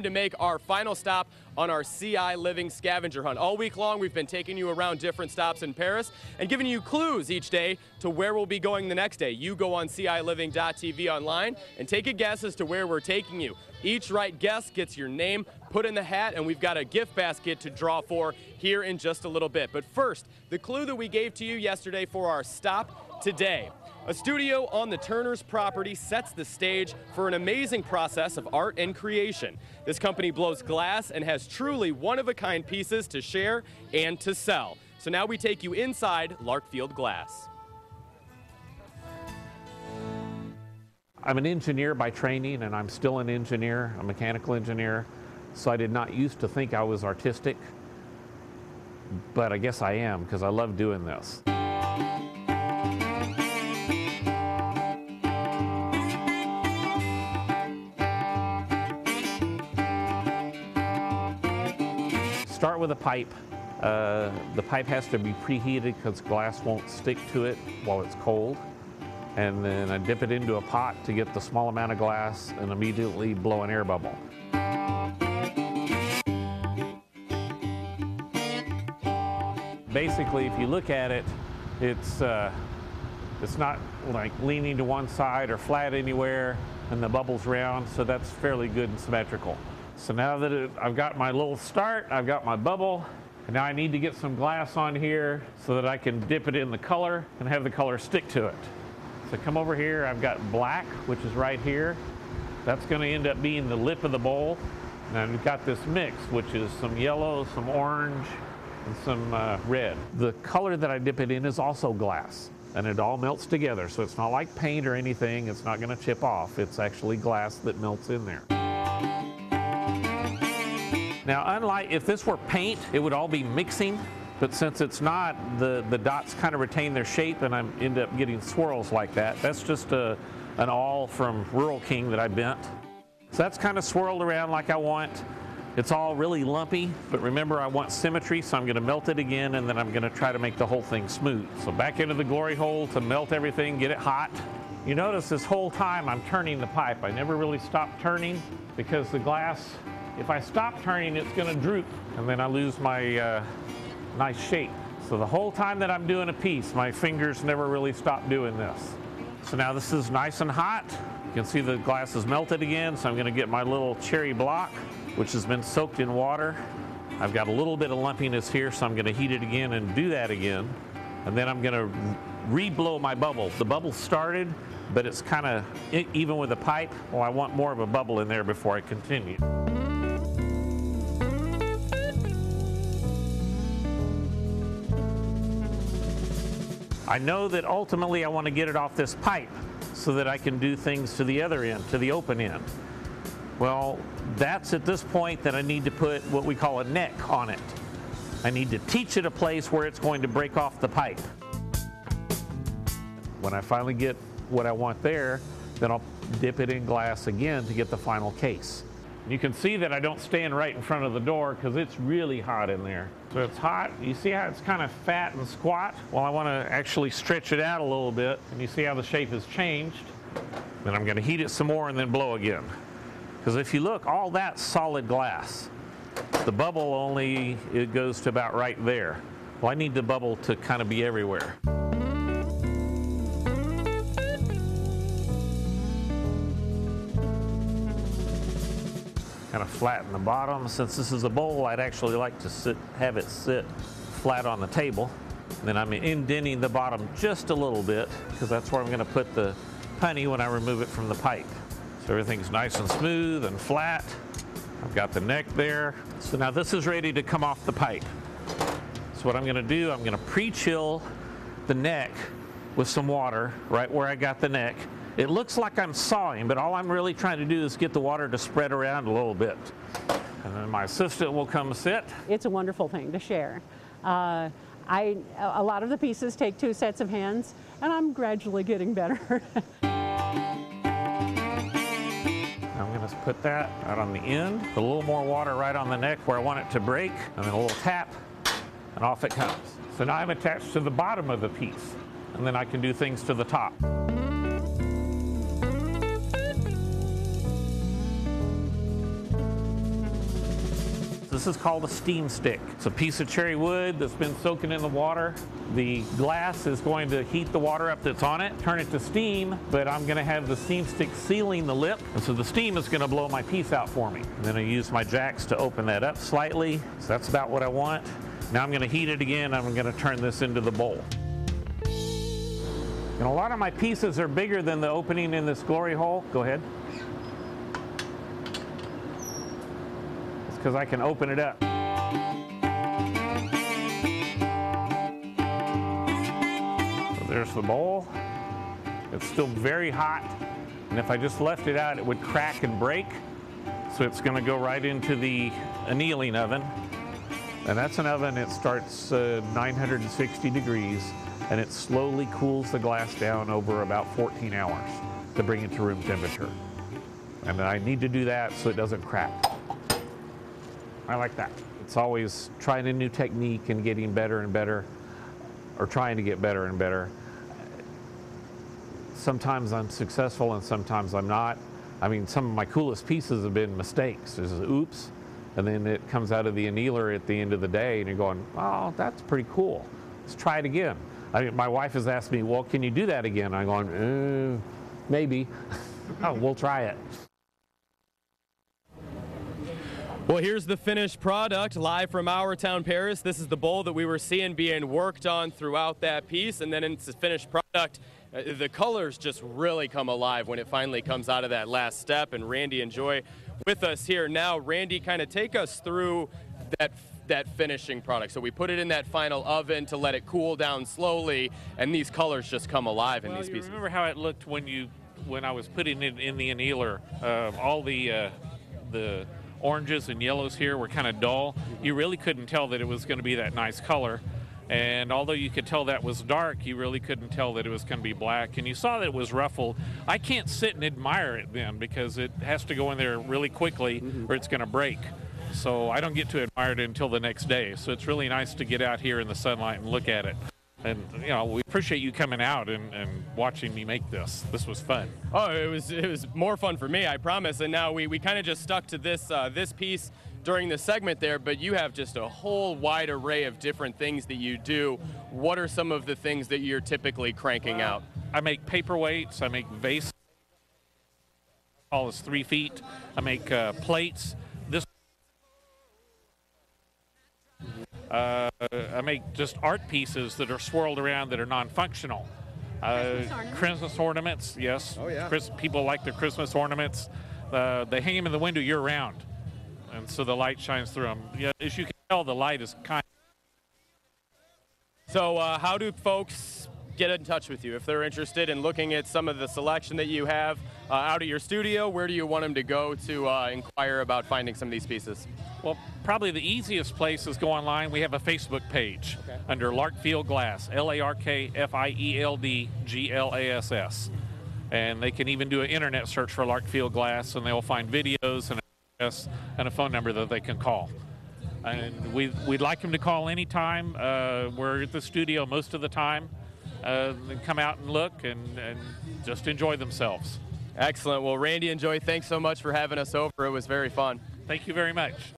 To make our final stop on our ciLiving scavenger hunt. All week long, we've been taking you around different stops in Paris and giving you clues each day to where we'll be going the next day. You go on ciLiving.tv online and take a guess as to where we're taking you. Each right guess gets your name put in the hat, and we've got a gift basket to draw for here in just a little bit. But first, the clue that we gave to you yesterday for our stop today. A studio on the Turner's property sets the stage for an amazing process of art and creation. This company blows glass and has truly one-of-a-kind pieces to share and to sell. So now we take you inside Larkfield Glass. I'm an engineer by training, and I'm still an engineer, a mechanical engineer. So I did not used to think I was artistic, but I guess I am because I love doing this. Start with a pipe. The pipe has to be preheated because glass won't stick to it while it's cold. And then I dip it into a pot to get the small amount of glass and immediately blow an air bubble. Basically, if you look at it, it's not like leaning to one side or flat anywhere, and the bubble's round, so that's fairly good and symmetrical. So now that I've got my little start, I've got my bubble, and now I need to get some glass on here so that I can dip it in the color and have the color stick to it. So come over here, I've got black, which is right here. That's going to end up being the lip of the bowl. And I've got this mix, which is some yellow, some orange, and some red. The color that I dip it in is also glass, and it all melts together. So it's not like paint or anything. It's not going to chip off. It's actually glass that melts in there. Now, unlike if this were paint, it would all be mixing, but since it's not, the dots kind of retain their shape, and I end up getting swirls like that. That's just an awl from Rural King that I bent. So that's kind of swirled around like I want. It's all really lumpy, but remember I want symmetry, so I'm going to melt it again, and then I'm going to try to make the whole thing smooth. So back into the glory hole to melt everything, get it hot. You notice this whole time I'm turning the pipe. I never really stop turning because the glass, if I stop turning, it's going to droop, and then I lose my nice shape. So the whole time that I'm doing a piece, my fingers never really stop doing this. So now this is nice and hot. You can see the glass is melted again, so I'm going to get my little cherry block, which has been soaked in water. I've got a little bit of lumpiness here, so I'm going to heat it again and do that again. And then I'm going to re-blow my bubble. The bubble started, but it's kind of even with the pipe. Well, I want more of a bubble in there before I continue. I know that ultimately I want to get it off this pipe so that I can do things to the other end, to the open end. Well, that's at this point that I need to put what we call a neck on it. I need to teach it a place where it's going to break off the pipe. When I finally get what I want there, then I'll dip it in glass again to get the final case. You can see that I don't stand right in front of the door because it's really hot in there. So it's hot. You see how it's kind of fat and squat? Well, I want to actually stretch it out a little bit, and you see how the shape has changed. Then I'm going to heat it some more and then blow again. Because if you look, all that's solid glass. The bubble only, it goes to about right there. Well, I need the bubble to kind of be everywhere. Kind of flatten the bottom. Since this is a bowl, I'd actually like to have it sit flat on the table. And then I'm indenting the bottom just a little bit because that's where I'm going to put the honey when I remove it from the pipe. So everything's nice and smooth and flat. I've got the neck there. So now this is ready to come off the pipe. So what I'm going to do, I'm going to pre-chill the neck with some water right where I got the neck. It looks like I'm sawing, but all I'm really trying to do is get the water to spread around a little bit. And then my assistant will come sit. It's a wonderful thing to share. A lot of the pieces take 2 sets of hands, and I'm gradually getting better. I'm going to put that out on the end, a little more water right on the neck where I want it to break, and then a little tap, and off it comes. So now I'm attached to the bottom of the piece, and then I can do things to the top. This is called a steam stick. It's a piece of cherry wood that's been soaking in the water. The glass is going to heat the water up that's on it, turn it to steam, but I'm going to have the steam stick sealing the lip, and so the steam is going to blow my piece out for me. And then I use my jacks to open that up slightly, so that's about what I want. Now I'm going to heat it again. I'm going to turn this into the bowl. And a lot of my pieces are bigger than the opening in this glory hole. Go ahead. It's because I can open it up. So there's the bowl. It's still very hot. And if I just left it out, it would crack and break. So it's going to go right into the annealing oven. And that's an oven, it starts 960 degrees. And it slowly cools the glass down over about 14 hours to bring it to room temperature. And I need to do that so it doesn't crack. I like that. It's always trying a new technique and getting better and better, or trying to get better and better. Sometimes I'm successful and sometimes I'm not. I mean, some of my coolest pieces have been mistakes. There's oops, and then it comes out of the annealer at the end of the day and you're going, oh, that's pretty cool. Let's try it again. I mean, my wife has asked me, well, can you do that again? I'm going, maybe. Oh, we'll try it. Well, here's the finished product live from our town, Paris. This is the bowl that we were seeing being worked on throughout that piece, and then it's the finished product. The colors just really come alive when it finally comes out of that last step, and Randy and Joy with us here now. Randy, kind of take us through that finishing product. So we put it in that final oven to let it cool down slowly, and these colors just come alive in these pieces. Remember how it looked when I was putting it in the annealer? All the oranges and yellows here were kind of dull. You really couldn't tell that it was going to be that nice color. And although you could tell that was dark, you really couldn't tell that it was going to be black. And you saw that it was ruffled. I can't sit and admire it then because it has to go in there really quickly or it's going to break. So I don't get to admire it until the next day. So it's really nice to get out here in the sunlight and look at it. And, you know, we appreciate you coming out and watching me make this. This was fun. Oh, it was more fun for me, I promise. And now we kind of just stuck to this piece during the segment there, but you have just a whole wide array of different things that you do. What are some of the things that you're typically cranking out? I make paperweights. I make vases. All is 3 feet. I make plates. I make just art pieces that are swirled around that are non-functional. Christmas ornaments, yes. Oh, yeah. People like their Christmas ornaments. They hang them in the window year-round, and so the light shines through them. Yeah, as you can tell, the light is kind. So how do folks get in touch with you if they're interested in looking at some of the selection that you have out at your studio? Where do you want them to go to inquire about finding some of these pieces? Well, probably the easiest place is go online. We have a Facebook page under Larkfield Glass, Larkfield Glass. And they can even do an internet search for Larkfield Glass, and they'll find videos and address and a phone number that they can call. And we'd like them to call anytime. We're at the studio most of the time. Come out and look and just enjoy themselves. Excellent. Well, Randy and Joy, thanks so much for having us over. It was very fun. Thank you very much.